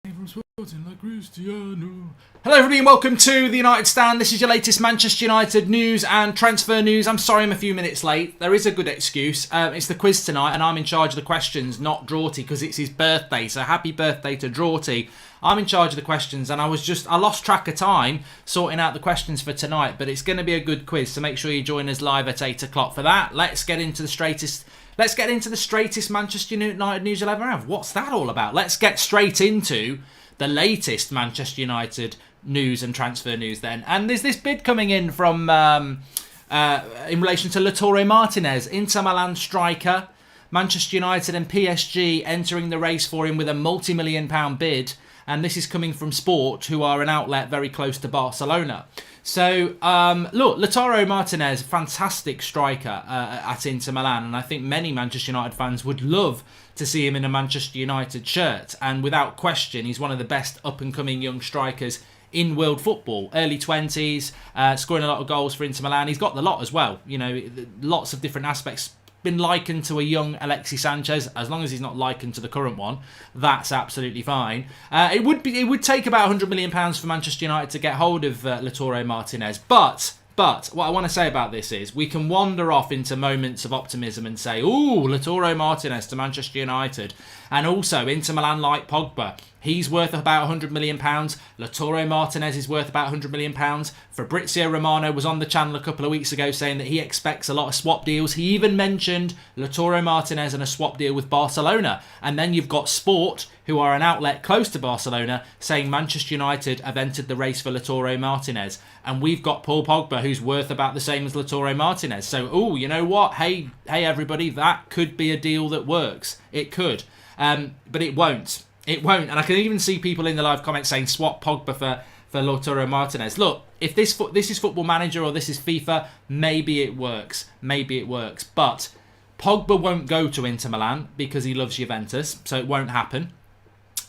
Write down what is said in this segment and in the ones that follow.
Hello everybody and welcome to the United Stand. This is your latest Manchester United news and transfer news. I'm sorry I'm a few minutes late. There is a good excuse. It's the quiz tonight and I'm in charge of the questions, not Drawty, because it's his birthday. So happy birthday to Drawty. I'm in charge of the questions and I lost track of time sorting out the questions for tonight, but it's going to be a good quiz, so make sure you join us live at 8 o'clock for that. Let's get into the straightest Manchester United news you'll ever have. What's that all about? Let's get straight into the latest Manchester United news and transfer news then. And there's this bid coming in from in relation to Lautaro Martinez, Inter Milan striker. Manchester United and PSG entering the race for him with a multi-million-pound bid. And this is coming from Sport, who are an outlet very close to Barcelona. So, look, Lautaro Martinez, fantastic striker at Inter Milan. And I think many Manchester United fans would love to see him in a Manchester United shirt. And without question, he's one of the best up-and-coming young strikers in world football. Early 20s, scoring a lot of goals for Inter Milan. He's got the lot as well. You know, lots of different aspects. Been likened to a young Alexis Sanchez. As long as he's not likened to the current one, that's absolutely fine. It would take about £100 million for Manchester United to get hold of Lautaro Martinez. But what I want to say about this is we can wander off into moments of optimism and say, ooh, Lautaro Martinez to Manchester United. And also, Inter Milan like Pogba. He's worth about £100 million. Lautaro Martinez is worth about £100 million. Fabrizio Romano was on the channel a couple of weeks ago saying that he expects a lot of swap deals. He even mentioned Lautaro Martinez and a swap deal with Barcelona. And then you've got Sport, who are an outlet close to Barcelona, saying Manchester United have entered the race for Lautaro Martinez. And we've got Paul Pogba, who's worth about the same as Lautaro Martinez. So, ooh, you know what? Hey, everybody, that could be a deal that works. It could. But it won't. It won't. And I can even see people in the live comments saying swap Pogba for Lautaro Martinez. Look, if this is Football Manager or this is FIFA, maybe it works. Maybe it works. But Pogba won't go to Inter Milan because he loves Juventus, so it won't happen.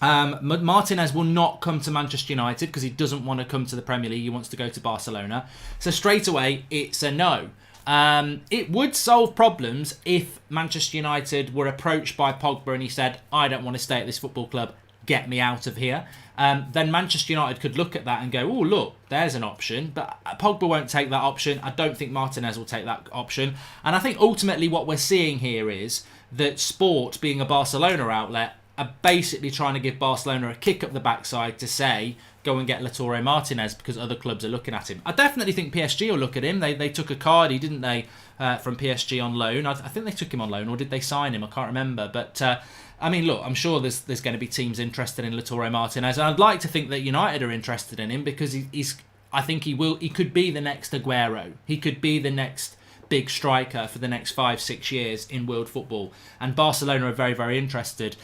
Martinez will not come to Manchester United because he doesn't want to come to the Premier League. He wants to go to Barcelona. So straight away, it's a no. It would solve problems if Manchester United were approached by Pogba and he said, I don't want to stay at this football club, get me out of here. Then Manchester United could look at that and go, oh, look, there's an option. But Pogba won't take that option. I don't think Martinez will take that option. And I think ultimately what we're seeing here is that Sport, being a Barcelona outlet, are basically trying to give Barcelona a kick up the backside to say, go and get Lautaro Martinez because other clubs are looking at him. I definitely think PSG will look at him. They took a Cardi, didn't they, from PSG on loan. I think they took him on loan, or did they sign him? I can't remember. But, I mean, look, I'm sure there's going to be teams interested in Lautaro Martinez. And I'd like to think that United are interested in him because I think he could be the next Aguero. He could be the next big striker for the next 5-6 years in world football, and Barcelona are very, very interested.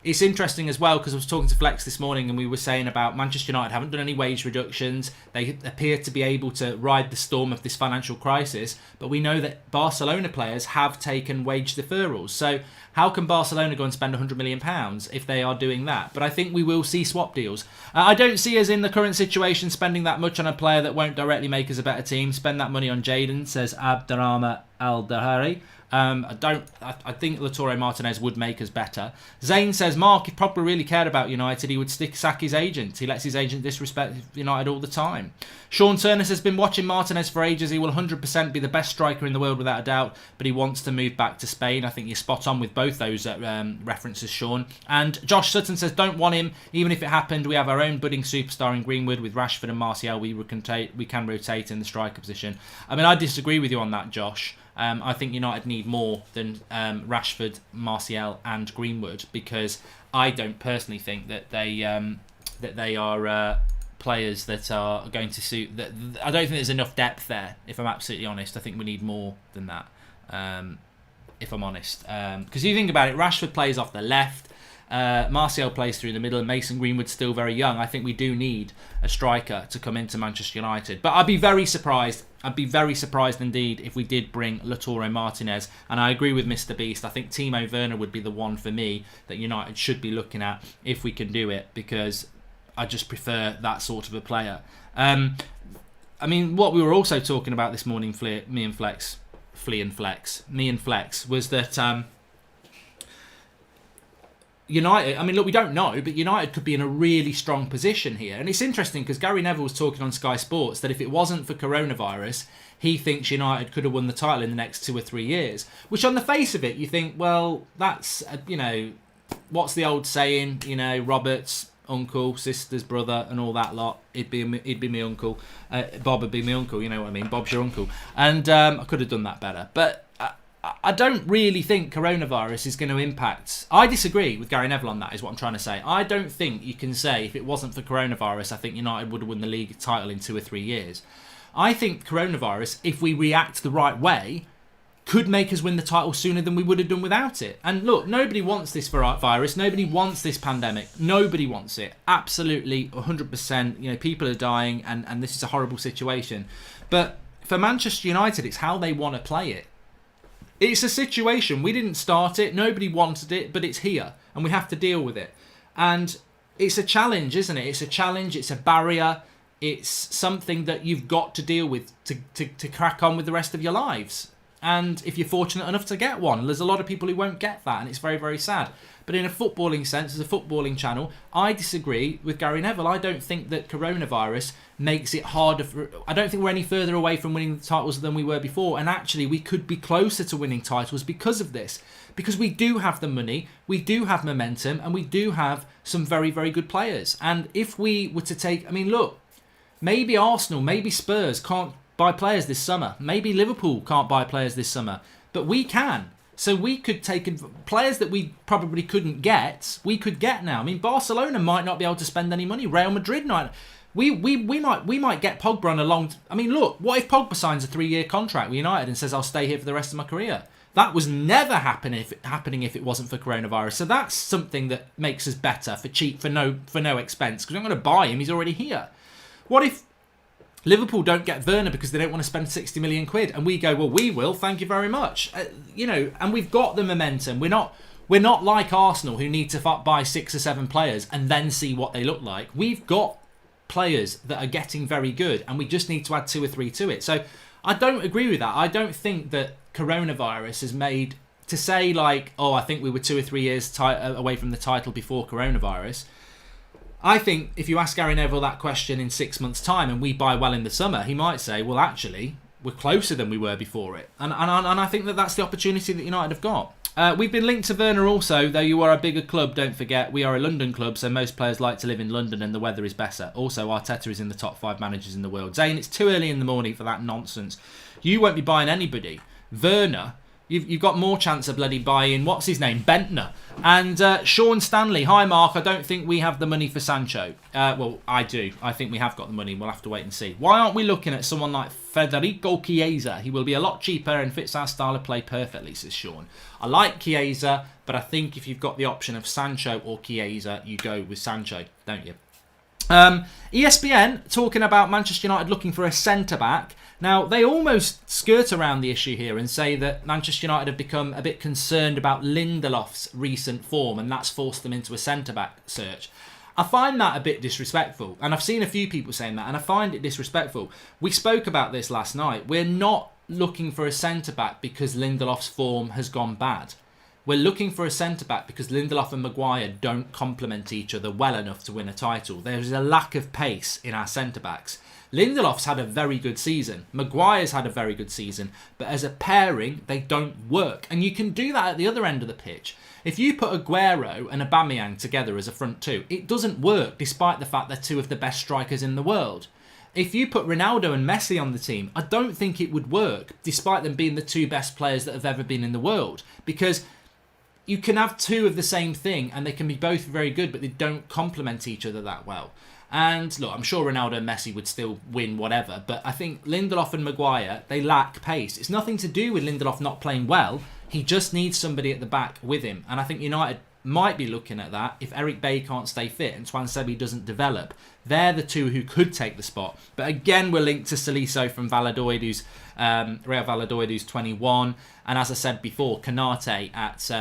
It's interesting as well because I was talking to Flex this morning and we were saying about Manchester United haven't done any wage reductions. They appear to be able to ride the storm of this financial crisis, but we know that Barcelona players have taken wage deferrals. So how can Barcelona go and spend £100 million if they are doing that? But I think we will see swap deals. I don't see us in the current situation spending that much on a player that won't directly make us a better team. Spend that money on Jadon, says Abderrahman Al-Dahari. I think Lautaro Martinez would make us better. Zane says, Mark, if Pogba really cared about United, he would sack his agent. He lets his agent disrespect United all the time. Sean Turner says, been watching Martinez for ages. He will 100% be the best striker in the world without a doubt, but he wants to move back to Spain. I think you're spot on with both those references, Sean. And Josh Sutton says, don't want him. Even if it happened, we have our own budding superstar in Greenwood with Rashford and Martial. We can rotate in the striker position. I mean, I disagree with you on that, Josh. I think United need more than Rashford, Martial and Greenwood, because I don't personally think that they are players that are going to suit. I don't think there's enough depth there, if I'm absolutely honest. I think we need more than that, if I'm honest. Because you think about it, Rashford plays off the left, Martial plays through the middle, and Mason Greenwood's still very young. I think we do need a striker to come into Manchester United. But I'd be very surprised. I'd be very surprised indeed if we did bring Lautaro Martinez. And I agree with Mr. Beast. I think Timo Werner would be the one for me that United should be looking at if we can do it, because I just prefer that sort of a player. I mean, what we were also talking about this morning, me and Flex, was that United, I mean, look, we don't know, but United could be in a really strong position here. And it's interesting because Gary Neville was talking on Sky Sports that if it wasn't for coronavirus, he thinks United could have won the title in the next 2 or 3 years. Which on the face of it, you think, well, that's, what's the old saying? Robert's uncle, sister's brother, and all that lot. He'd be my uncle. Bob would be my uncle, you know what I mean? Bob's your uncle. And I could have done that better. But I don't really think coronavirus is going to impact. I disagree with Gary Neville on that, is what I'm trying to say. I don't think you can say if it wasn't for coronavirus, I think United would have won the league title in 2 or 3 years. I think coronavirus, if we react the right way, could make us win the title sooner than we would have done without it. And look, nobody wants this virus. Nobody wants this pandemic. Nobody wants it. Absolutely, 100%. People are dying, and this is a horrible situation. But for Manchester United, it's how they want to play it. It's a situation. We didn't start it. Nobody wanted it, but it's here, and we have to deal with it. And it's a challenge, isn't it? It's a challenge. It's a barrier. It's something that you've got to deal with to crack on with the rest of your lives. And if you're fortunate enough to get one, there's a lot of people who won't get that, and it's very, very sad. But in a footballing sense, as a footballing channel, I disagree with Gary Neville. I don't think that coronavirus makes it harder. I don't think we're any further away from winning the titles than we were before. And actually, we could be closer to winning titles because of this. Because we do have the money, we do have momentum, and we do have some very, very good players. And if we were to take... look, maybe Arsenal, maybe Spurs can't buy players this summer. Maybe Liverpool can't buy players this summer. But we can. So we could take players that we probably couldn't get, we could get now. Barcelona might not be able to spend any money. Real Madrid might. We might get Pogba on a long... look, what if Pogba signs a 3-year contract with United and says, I'll stay here for the rest of my career? That was never happening if it wasn't for coronavirus. So that's something that makes us better for cheap, for no expense. Because I'm going to buy him, he's already here. What if Liverpool don't get Werner because they don't want to spend 60 million quid, and we go, well, we will, thank you very much. And we've got the momentum. We're not like Arsenal, who need to buy 6 or 7 players and then see what they look like. We've got players that are getting very good, and we just need to add 2 or 3 to it. So I don't agree with that. I don't think that coronavirus has made... To say like, I think we were 2 or 3 years away from the title before coronavirus... I think if you ask Gary Neville that question in 6 months' time and we buy well in the summer, he might say, well, actually, we're closer than we were before it. And I think that that's the opportunity that United have got. We've been linked to Werner also, though you are a bigger club, don't forget. We are a London club, so most players like to live in London and the weather is better. Also, Arteta is in the top 5 managers in the world. Zane, it's too early in the morning for that nonsense. You won't be buying anybody. Werner... You've got more chance of bloody buying, what's his name, Bentner. And Sean Stanley, hi Mark, I don't think we have the money for Sancho. Well, I do. I think we have got the money. We'll have to wait and see. Why aren't we looking at someone like Federico Chiesa? He will be a lot cheaper and fits our style of play perfectly, says Sean. I like Chiesa, but I think if you've got the option of Sancho or Chiesa, you go with Sancho, don't you? ESPN talking about Manchester United looking for a centre-back. Now, they almost skirt around the issue here and say that Manchester United have become a bit concerned about Lindelof's recent form, and that's forced them into a centre-back search. I find that a bit disrespectful, and I've seen a few people saying that, and I find it disrespectful. We spoke about this last night. We're not looking for a centre-back because Lindelof's form has gone bad. We're looking for a centre-back because Lindelof and Maguire don't complement each other well enough to win a title. There's a lack of pace in our centre-backs. Lindelof's had a very good season. Maguire's had a very good season. But as a pairing, they don't work. And you can do that at the other end of the pitch. If you put Aguero and Aubameyang together as a front two, it doesn't work, despite the fact they're 2 of the best strikers in the world. If you put Ronaldo and Messi on the team, I don't think it would work, despite them being the 2 best players that have ever been in the world. Because... you can have 2 of the same thing and they can be both very good, but they don't complement each other that well. And look, I'm sure Ronaldo and Messi would still win whatever, but I think Lindelof and Maguire, they lack pace. It's nothing to do with Lindelof not playing well. He just needs somebody at the back with him. And I think United might be looking at that if Eric Bailly can't stay fit and Twan Sebi doesn't develop. They're the 2 who could take the spot. But again, we're linked to Saliso from Valladolid, who's Real Valladolid, who's 21. And as I said before, Canate at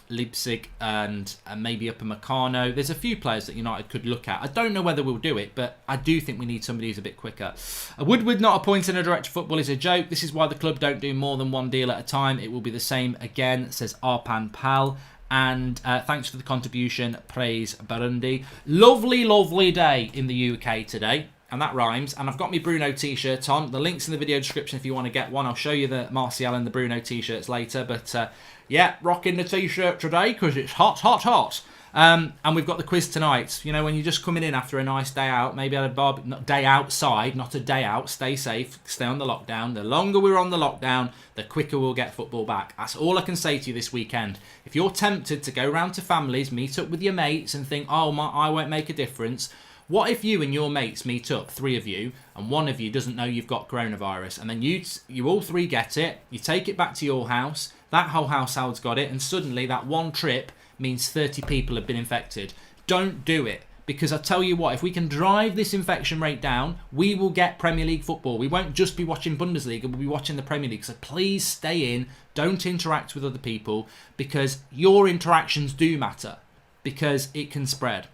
Leipzig and maybe Upamecano. There's a few players that United could look at. I don't know whether we'll do it, but I do think we need somebody who's a bit quicker. Woodward not appointing a director of football is a joke. This is why the club don't do more than 1 deal at a time. It will be the same again, says Arpan Pal. And thanks for the contribution. Praise Burundi. Lovely, lovely day in the UK today. And that rhymes. And I've got my Bruno t-shirt on. The link's in the video description if you want to get one. I'll show you the Martial and the Bruno t-shirts later. But yeah, rocking the t-shirt today because it's hot, hot, hot. And we've got the quiz tonight. You know, when you're just coming in after a nice day out, maybe had a day outside, not a day out. Stay safe, stay on the lockdown. The longer we're on the lockdown, the quicker we'll get football back. That's all I can say to you this weekend. If you're tempted to go round to families, meet up with your mates and think, oh, I won't make a difference. What if you and your mates meet up, 3 of you, and one of you doesn't know you've got coronavirus, and then you all 3 get it, you take it back to your house, that whole household's got it, and suddenly that one trip means 30 people have been infected. Don't do it, because I tell you what, if we can drive this infection rate down, we will get Premier League football. We won't just be watching Bundesliga, we'll be watching the Premier League. So please stay in, don't interact with other people, because your interactions do matter, because it can spread.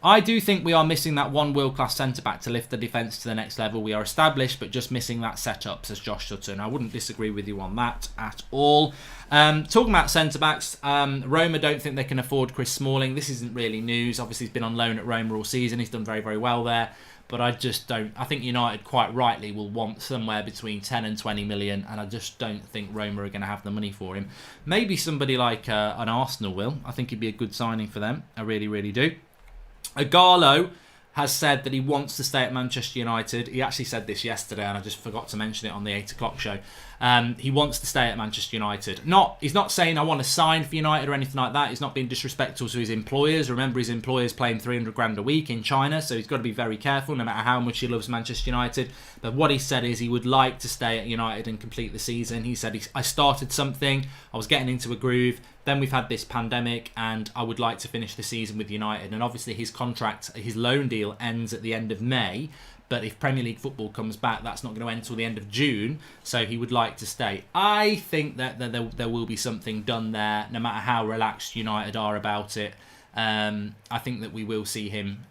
I do think we are missing that one world-class centre-back to lift the defence to the next level. We are established, but just missing that setup, says Josh Sutton. I wouldn't disagree with you on that at all. Talking about centre-backs, Roma don't think they can afford Chris Smalling. This isn't really news. Obviously, he's been on loan at Roma all season. He's done very, very well there. But I just don't... I think United, quite rightly, will want somewhere between 10 and 20 million, and I just don't think Roma are going to have the money for him. Maybe somebody like an Arsenal will. I think he'd be a good signing for them. I really, really do. Agallo has said that he wants to stay at Manchester United. He actually said this yesterday, and I just forgot to mention it on the 8 o'clock show. He wants to stay at Manchester United. He's not saying I want to sign for United or anything like that. He's not being disrespectful to his employers. Remember, his employers pay him 300 grand a week in China, so he's got to be very careful no matter how much he loves Manchester United. But what he said is he would like to stay at United and complete the season. He said, I started something, I was getting into a groove, then we've had this pandemic, and I would like to finish the season with United. And obviously his contract, his loan deal ends at the end of May. But if Premier League football comes back, that's not going to end until the end of June. So he would like to stay. I think that there will be something done there, no matter how relaxed United are about it. I think that we will see him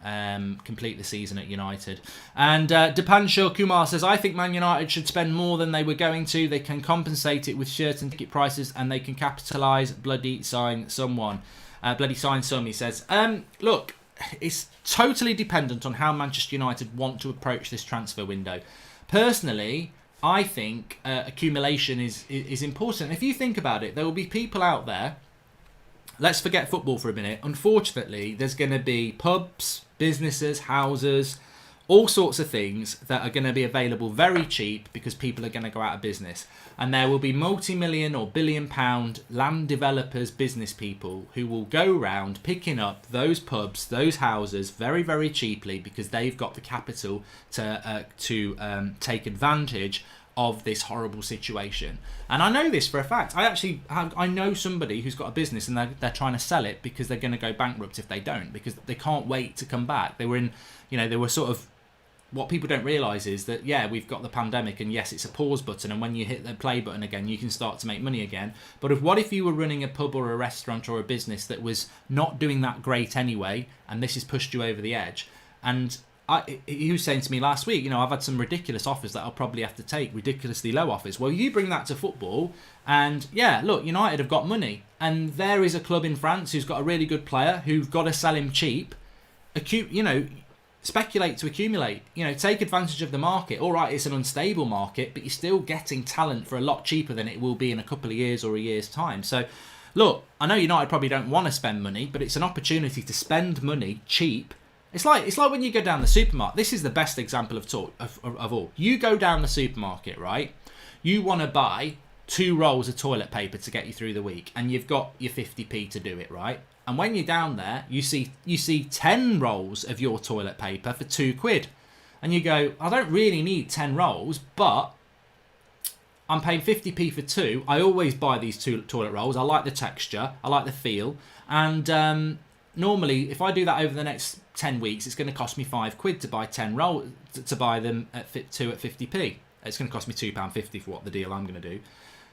complete the season at United. And Dipanshaw Kumar says, I think Man United should spend more than they were going to. They can compensate it with shirt and ticket prices, and they can capitalise. Bloody sign someone. Bloody sign some, he says. Look, it's totally dependent on how Manchester United want to approach this transfer window. Personally, I think accumulation is important. If you think about it, there will be people out there. Let's forget football for a minute. Unfortunately, there's going to be pubs, businesses, houses, all sorts of things that are going to be available very cheap because people are going to go out of business. And there will be multi-million or billion-pound land developers, business people who will go round picking up those pubs, those houses very, very cheaply because they've got the capital to take advantage of this horrible situation. And I know this for a fact. I know somebody who's got a business and they're trying to sell it because they're going to go bankrupt if they don't, because they can't wait to come back. They were sort of, what people don't realise is that, yeah, we've got the pandemic, and yes, it's a pause button, and when you hit the play button again, you can start to make money again. But what if you were running a pub or a restaurant or a business that was not doing that great anyway, and this has pushed you over the edge? And he was saying to me last week, I've had some ridiculous offers that I'll probably have to take, ridiculously low offers. Well, you bring that to football, and yeah, look, United have got money, and there is a club in France who's got a really good player who've got to sell him cheap. Speculate to accumulate. Take advantage of the market. All right, it's an unstable market, but you're still getting talent for a lot cheaper than it will be in a couple of years or a year's time. So, look, I know United probably don't want to spend money, but it's an opportunity to spend money cheap. It's like when you go down the supermarket. This is the best example of all. You go down the supermarket, right? You want to buy 2 rolls of toilet paper to get you through the week, and you've got your 50p to do it, right? And when you're down there, you see 10 rolls of your toilet paper for £2. And you go, I don't really need 10 rolls, but I'm paying 50p for 2. I always buy these 2 toilet rolls. I like the texture. I like the feel. And normally, if I do that over the next 10 weeks, it's going to cost me £5 to buy 10 rolls, to buy them at 2 at 50p. It's going to cost me £2.50 for what the deal I'm going to do.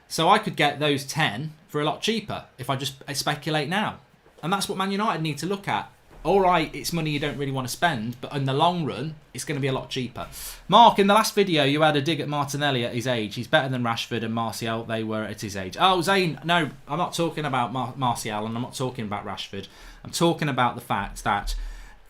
So I could get those 10 for a lot cheaper if I just speculate now. And that's what Man United need to look at. all right, it's money you don't really want to spend, but in the long run, it's going to be a lot cheaper. Mark, in the last video, you had a dig at Martinelli at his age. He's better than Rashford and Martial. They were at his age. Oh, Zane, no, I'm not talking about Martial and I'm not talking about Rashford. I'm talking about the fact that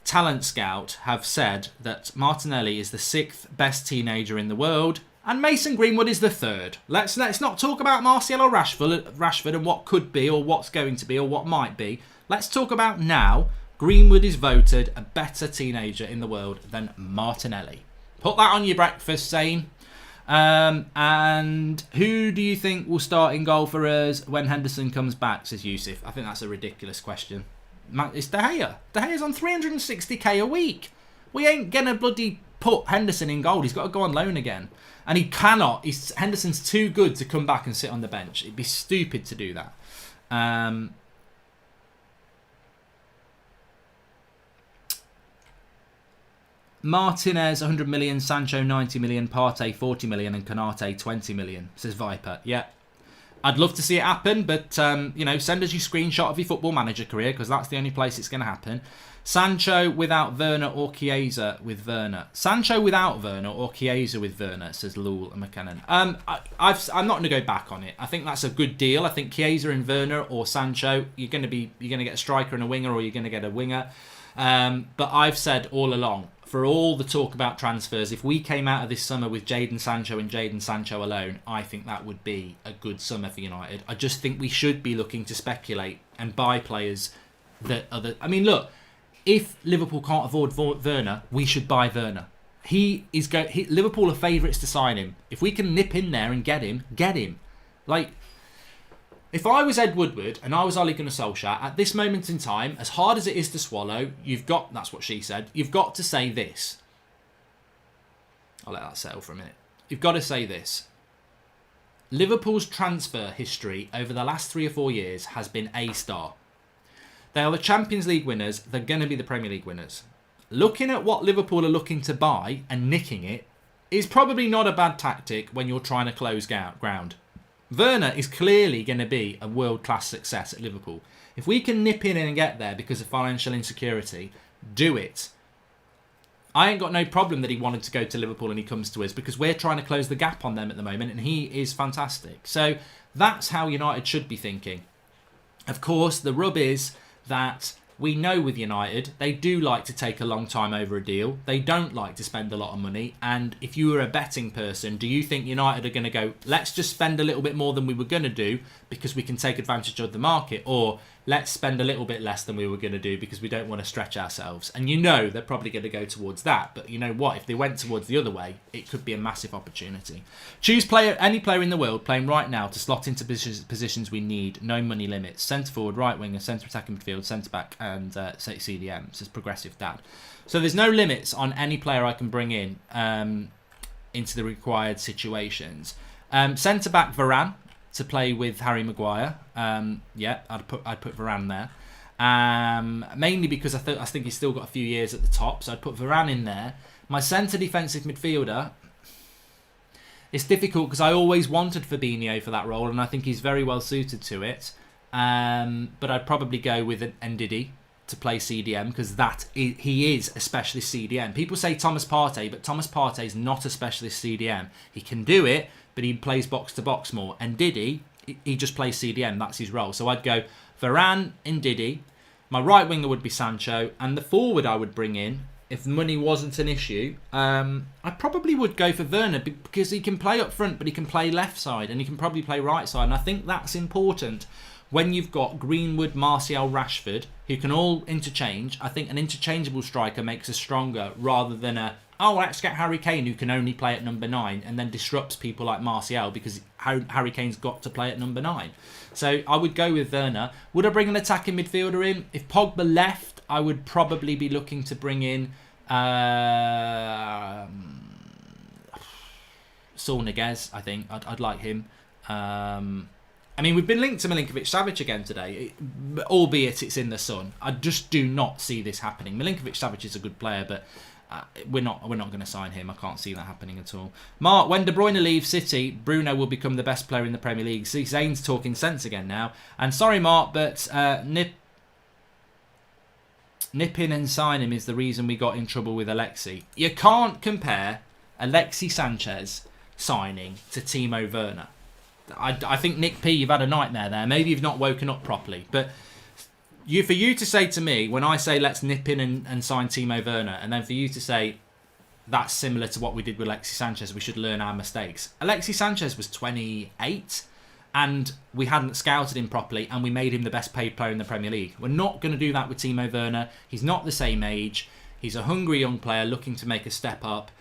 Talent Scout have said that Martinelli is the 6th best teenager in the world and Mason Greenwood is the 3rd. Let's not talk about Martial or Rashford and what could be or what's going to be or what might be. Let's talk about now. Greenwood is voted a better teenager in the world than Martinelli. Put that on your breakfast, Zane. And who do you think will start in goal for us when Henderson comes back, says Yusuf. I think that's a ridiculous question. It's De Gea. De Gea's on 360k a week. We ain't going to bloody put Henderson in goal. He's got to go on loan again. And he cannot. Henderson's too good to come back and sit on the bench. It'd be stupid to do that. Martinez 100 million, Sancho 90 million, Partey 40 million and Konate 20 million, says Viper. Yeah, I'd love to see it happen, but you know, send us your screenshot of your Football Manager career because that's the only place it's going to happen. Sancho without Werner or Chiesa with Werner. Sancho without Werner or Chiesa with Werner, says Lul and McKinnon. I'm not going to go back on it. I think that's a good deal. I think Chiesa and Werner or Sancho, you're going to get a striker and a winger, or you're going to get a winger. But I've said all along, for all the talk about transfers, if we came out of this summer with Jadon Sancho and Jadon Sancho alone, I think that would be a good summer for United. I just think we should be looking to speculate and buy players that other. I mean, look, if Liverpool can't afford Werner, we should buy Werner. Liverpool are favourites to sign him. If we can nip in there and get him, get him. Like, if I was Ed Woodward and I was Ole Gunnar Solskjaer, at this moment in time, as hard as it is to swallow, that's what she said, you've got to say this. I'll let that settle for a minute. You've got to say this. Liverpool's transfer history over the last 3 or 4 years has been A-star. They are the Champions League winners. They're going to be the Premier League winners. Looking at what Liverpool are looking to buy and nicking it is probably not a bad tactic when you're trying to close ground. Werner is clearly going to be a world-class success at Liverpool. If we can nip in and get there because of financial insecurity, do it. I ain't got no problem that he wanted to go to Liverpool and he comes to us because we're trying to close the gap on them at the moment and he is fantastic. So that's how United should be thinking. Of course, the rub is that we know with United, they do like to take a long time over a deal. They don't like to spend a lot of money. And if you were a betting person, do you think United are going to go, let's just spend a little bit more than we were going to do because we can take advantage of the market? Or let's spend a little bit less than we were going to do because we don't want to stretch ourselves? And you know they're probably going to go towards that. But you know what? If they went towards the other way, it could be a massive opportunity. Choose any player in the world playing right now to slot into positions we need. No money limits. Centre forward, right winger, centre attacking midfield, centre back and CDM. Says Progressive Dad. So there's no limits on any player I can bring in into the required situations. Centre back Varane to play with Harry Maguire. Yeah, I'd put Varane there. Mainly because I think he's still got a few years at the top, so I'd put Varane in there. My centre defensive midfielder, it's difficult because I always wanted Fabinho for that role, and I think he's very well suited to it. But I'd probably go with Ndidi to play CDM because he is a specialist CDM. People say Thomas Partey, but Thomas Partey is not a specialist CDM. He can do it, but he plays box to box more. And Diddy, he just plays CDM. That's his role. So I'd go Varane and Diddy. My right winger would be Sancho, and the forward I would bring in, if money wasn't an issue, I probably would go for Werner because he can play up front, but he can play left side and he can probably play right side. And I think that's important when you've got Greenwood, Martial, Rashford, who can all interchange. I think an interchangeable striker makes us stronger rather than let's get Harry Kane, who can only play at number 9 and then disrupts people like Martial because Harry Kane's got to play at number 9. So I would go with Werner. Would I bring an attacking midfielder in? If Pogba left, I would probably be looking to bring in Saul Niguez, I think. I'd like him. I mean, we've been linked to Milinkovic-Savic again today, albeit it's in the sun. I just do not see this happening. Milinkovic-Savic is a good player, but we're not going to sign him. I can't see that happening at all. Mark, when De Bruyne leaves City, Bruno will become the best player in the Premier League. See, Zane's talking sense again now. And sorry, Mark, but nip in and sign him is the reason we got in trouble with Alexi. You can't compare Alexi Sanchez signing to Timo Werner. I think, Nick P, you've had a nightmare there. Maybe you've not woken up properly. But for you to say to me, when I say let's nip in and sign Timo Werner, and then for you to say that's similar to what we did with Alexi Sanchez, we should learn our mistakes. Alexi Sanchez was 28 and we hadn't scouted him properly and we made him the best paid player in the Premier League. We're not going to do that with Timo Werner. He's not the same age. He's a hungry young player looking to make a step up.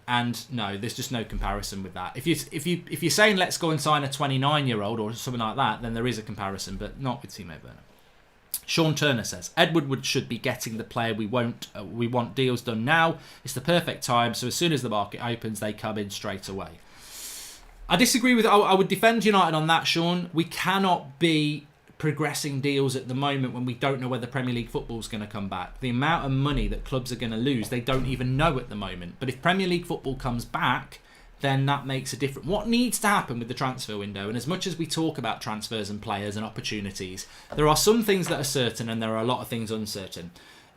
And no, there's just no comparison with that. If you're saying let's go and sign a 29-year-old or something like that, then there is a comparison, but not with Timo Werner. Sean Turner says, Ed Woodward should be getting the player we want deals done now. It's the perfect time, so as soon as the market opens, they come in straight away. I disagree with... I would defend United on that, Sean. We cannot be progressing deals at the moment when we don't know whether Premier League football is going to come back. The amount of money that clubs are going to lose, they don't even know at the moment. But if Premier League football comes back, then that makes a difference. What needs to happen with the transfer window, and as much as we talk about transfers and players and opportunities, there are some things that are certain and there are a lot of things uncertain.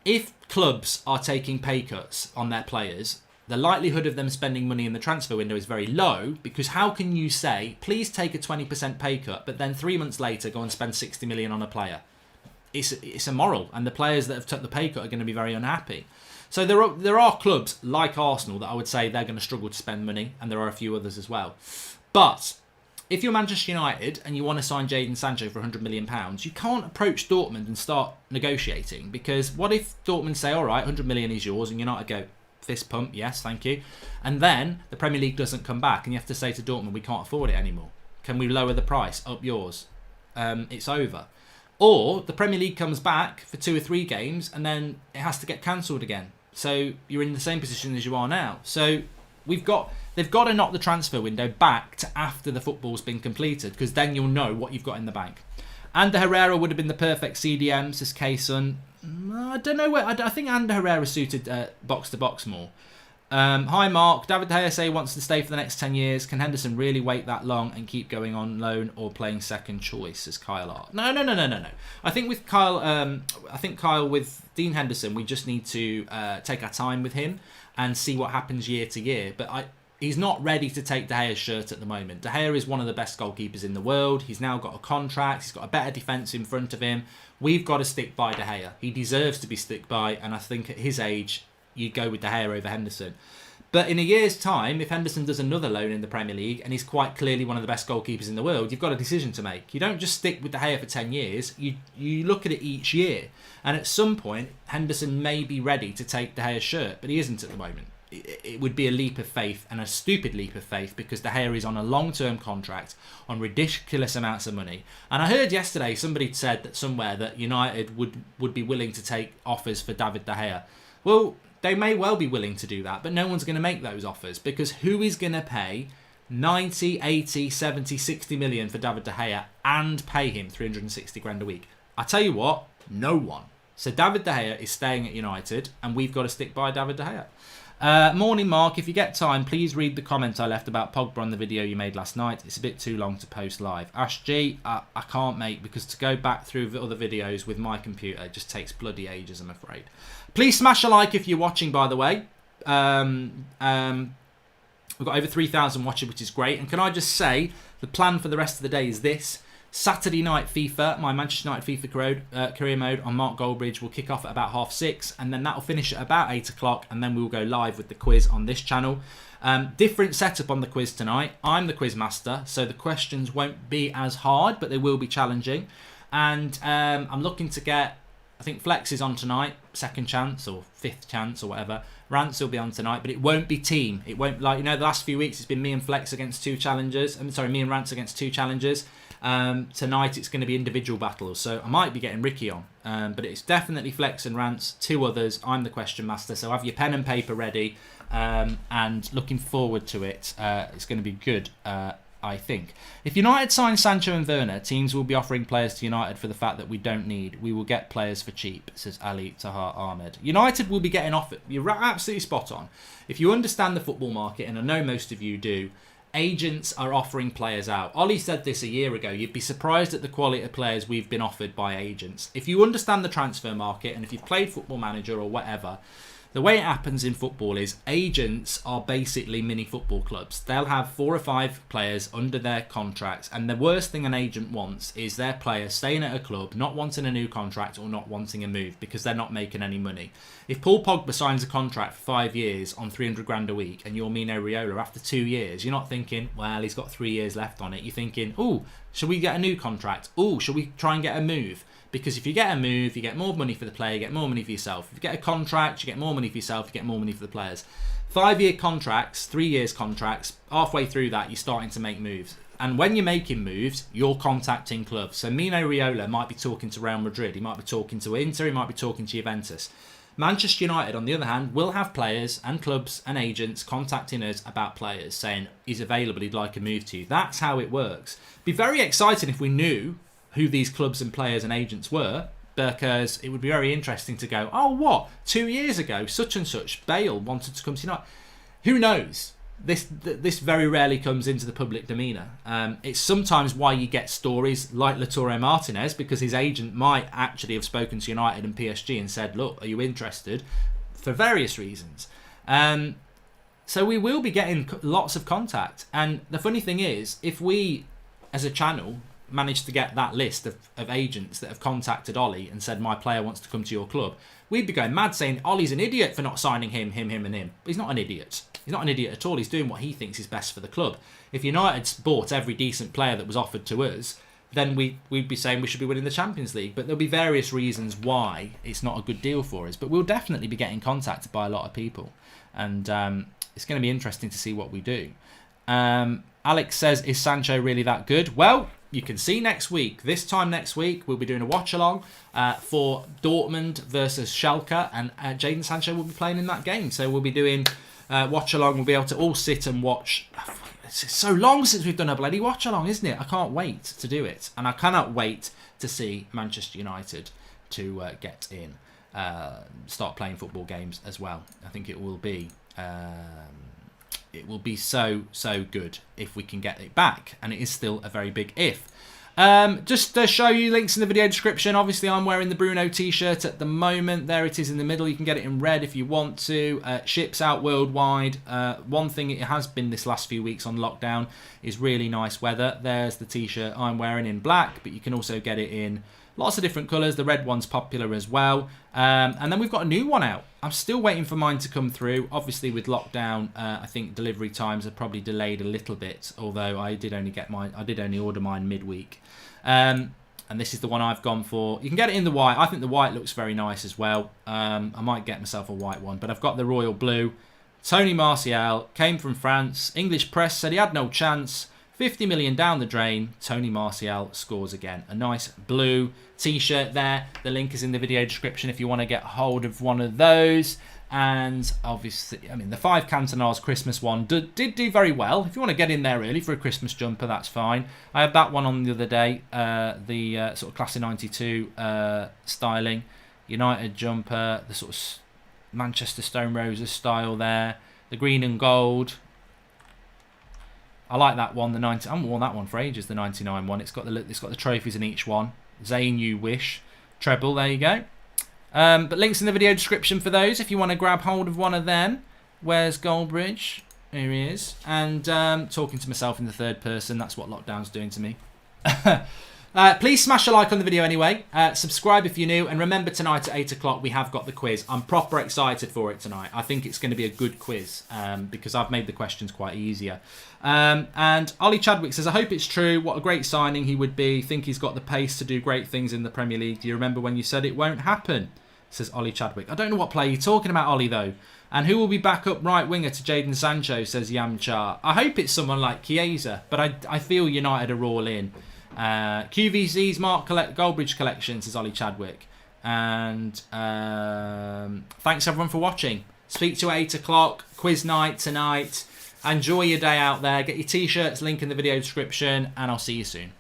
If clubs are taking pay cuts on their players, the likelihood of them spending money in the transfer window is very low, because how can you say, please take a 20% pay cut, but then 3 months later go and spend 60 million on a player? It's immoral, and the players that have took the pay cut are going to be very unhappy. So there are clubs like Arsenal that I would say they're going to struggle to spend money, and there are a few others as well. But if you're Manchester United and you want to sign Jadon Sancho for £100 million, you can't approach Dortmund and start negotiating, because what if Dortmund say, all right, 100 million is yours, and United go, fist pump, yes, thank you. And then the Premier League doesn't come back and you have to say to Dortmund, we can't afford it anymore. Can we lower the price? Up yours. It's over. Or the Premier League comes back for 2 or 3 games and then it has to get cancelled again. So you're in the same position as you are now. So they've got to knock the transfer window back to after the football's been completed, because then you'll know what you've got in the bank. Ander Herrera would have been the perfect CDM, says Kaysun. I don't know where. I think Ander Herrera suited box to box more. Hi Mark. David De Gea say wants to stay for the next 10 years. Can Henderson really wait that long and keep going on loan or playing second choice? Says Kyle R. No. I think with Kyle, with Dean Henderson, we just need to take our time with him and see what happens year to year. But he's not ready to take De Gea's shirt at the moment. De Gea is one of the best goalkeepers in the world. He's now got a contract. He's got a better defence in front of him. We've got to stick by De Gea. He deserves to be stick by, and I think at his age, you go with De Gea over Henderson. But in a year's time, if Henderson does another loan in the Premier League, and he's quite clearly one of the best goalkeepers in the world, you've got a decision to make. You don't just stick with De Gea for 10 years. You look at it each year. And at some point, Henderson may be ready to take De Gea's shirt, but he isn't at the moment. It would be a leap of faith, and a stupid leap of faith, because De Gea is on a long-term contract on ridiculous amounts of money. And I heard yesterday somebody said that somewhere that United would be willing to take offers for David De Gea. Well, they may well be willing to do that, but no one's going to make those offers, because who is going to pay 90, 80, 70, 60 million for David De Gea and pay him 360 grand a week? I tell you what, no one. So David De Gea is staying at United, and we've got to stick by David De Gea. Morning Mark, if you get time, please read the comment I left about Pogba on the video you made last night. It's a bit too long to post live. Ash G, I can't make, because to go back through the other videos with my computer, it just takes bloody ages, I'm afraid. Please smash a like if you're watching, by the way. We've got over 3,000 watching, which is great. And can I just say, the plan for the rest of the day is this. Saturday night FIFA, my Manchester United FIFA career mode on Mark Goldbridge will kick off at about 6:30, and then that'll finish at about 8 o'clock, and then we'll go live with the quiz on this channel. Different setup on the quiz tonight. I'm the quiz master, so the questions won't be as hard, but they will be challenging. And I'm looking to get, I think Flex is on tonight, second chance or fifth chance or whatever. Rance will be on tonight, but it won't be team. It won't, like, the last few weeks it's been me and Flex against 2 challengers. Me and Rance against 2 challengers. Tonight it's going to be individual battles, so I might be getting Ricky on, but it's definitely Flex and Rance, 2 others. I'm the question master, so have your pen and paper ready, and looking forward to it. It's going to be good, I think. If United sign Sancho and Werner, teams will be offering players to United for the fact that we don't need. We will get players for cheap, says Ali Tahar Ahmed. United will be getting offered. You're absolutely spot on. If you understand the football market, and I know most of you do, agents are offering players out. Ollie said this a year ago. You'd be surprised at the quality of players we've been offered by agents. If you understand the transfer market and if you've played Football Manager or whatever, the way it happens in football is agents are basically mini football clubs. They'll have 4 or 5 players under their contracts, and the worst thing an agent wants is their player staying at a club, not wanting a new contract or not wanting a move because they're not making any money. If Paul Pogba signs a contract for 5 years on 300 grand a week and you're Mino Raiola after 2 years, you're not thinking, well, he's got 3 years left on it. You're thinking, oh, should we get a new contract? Oh, should we try and get a move? Because if you get a move, you get more money for the player, you get more money for yourself. If you get a contract, you get more money for yourself, you get more money for the players. 5-year contracts, 3 years contracts, halfway through that, you're starting to make moves. And when you're making moves, you're contacting clubs. So Mino Raiola might be talking to Real Madrid, he might be talking to Inter, he might be talking to Juventus. Manchester United, on the other hand, will have players and clubs and agents contacting us about players, saying he's available, he'd like a move to you. That's how it works. It'd be very exciting if we knew who these clubs and players and agents were, because it would be very interesting to go, oh, what? 2 years ago, such and such, Bale wanted to come to United. Who knows? This very rarely comes into the public demeanour. It's sometimes why you get stories like Lautaro Martinez, because his agent might actually have spoken to United and PSG and said, look, are you interested? For various reasons. So we will be getting lots of contact. And the funny thing is, if we, as a channel, managed to get that list of agents that have contacted Ollie and said, my player wants to come to your club, we'd be going mad saying Ollie's an idiot for not signing him and him. But he's not an idiot. He's not an idiot at all. He's doing what he thinks is best for the club. If United's bought every decent player that was offered to us, then we'd be saying we should be winning the Champions League. But there'll be various reasons why it's not a good deal for us. But we'll definitely be getting contacted by a lot of people. And it's going to be interesting to see what we do. Alex says, is Sancho really that good? Well, you can see next week. This time next week, we'll be doing a watch-along for Dortmund versus Schalke, and Jadon Sancho will be playing in that game. So we'll be doing watch-along. We'll be able to all sit and watch. It's so long since we've done a bloody watch-along, isn't it? I can't wait to do it. And I cannot wait to see Manchester United to get in, start playing football games as well. I think it will be... it will be so good if we can get it back, and it is still a very big if. Just to show you, links in the video description. Obviously, I'm wearing the Bruno t-shirt at the moment. There it is in the middle. You can get it in red if you want to. Ships out worldwide. One thing it has been this last few weeks on lockdown is really nice weather. There's the t-shirt I'm wearing in black, but you can also get it in lots of different colours. The red one's popular as well. And then we've got a new one out. I'm still waiting for mine to come through. Obviously, with lockdown, I think delivery times are probably delayed a little bit. Although I did only order mine midweek. And this is the one I've gone for. You can get it in the white. I think the white looks very nice as well. I might get myself a white one, but I've got the royal blue. Tony Martial came from France. English press said he had no chance. 50 million down the drain. Tony Martial scores again. A nice blue t-shirt there. The link is in the video description if you want to get hold of one of those. And obviously, I mean, the 5 Cantonars Christmas one did do very well. If you want to get in there early for a Christmas jumper, that's fine. I had that one on the other day. The sort of class of 92 styling. United jumper. The sort of Manchester Stone Roses style there. The green and gold. I like that one. The 90. I haven't worn that one for ages. The 99 one. It's got the trophies in each one. Zayn, you wish. Treble. There you go. But links in the video description for those if you want to grab hold of one of them. Where's Goldbridge? Here he is. And talking to myself in the third person. That's what lockdown's doing to me. Please smash a like on the video anyway. Subscribe if you're new. And remember, tonight at 8 o'clock, we have got the quiz. I'm proper excited for it tonight. I think it's going to be a good quiz because I've made the questions quite easier. And Ollie Chadwick says, I hope it's true. What a great signing he would be. Think he's got the pace to do great things in the Premier League. Do you remember when you said it won't happen? Says Ollie Chadwick. I don't know what player you're talking about, Ollie, though. And who will be back up right winger to Jadon Sancho, says Yamcha. I hope it's someone like Chiesa, but I feel United are all in. QVC's Mark Goldbridge collection, says Ollie Chadwick. And thanks everyone for watching. Speak to you at 8 o'clock. Quiz night tonight. Enjoy your day out there. Get your t-shirts, link in the video description, and I'll see you soon.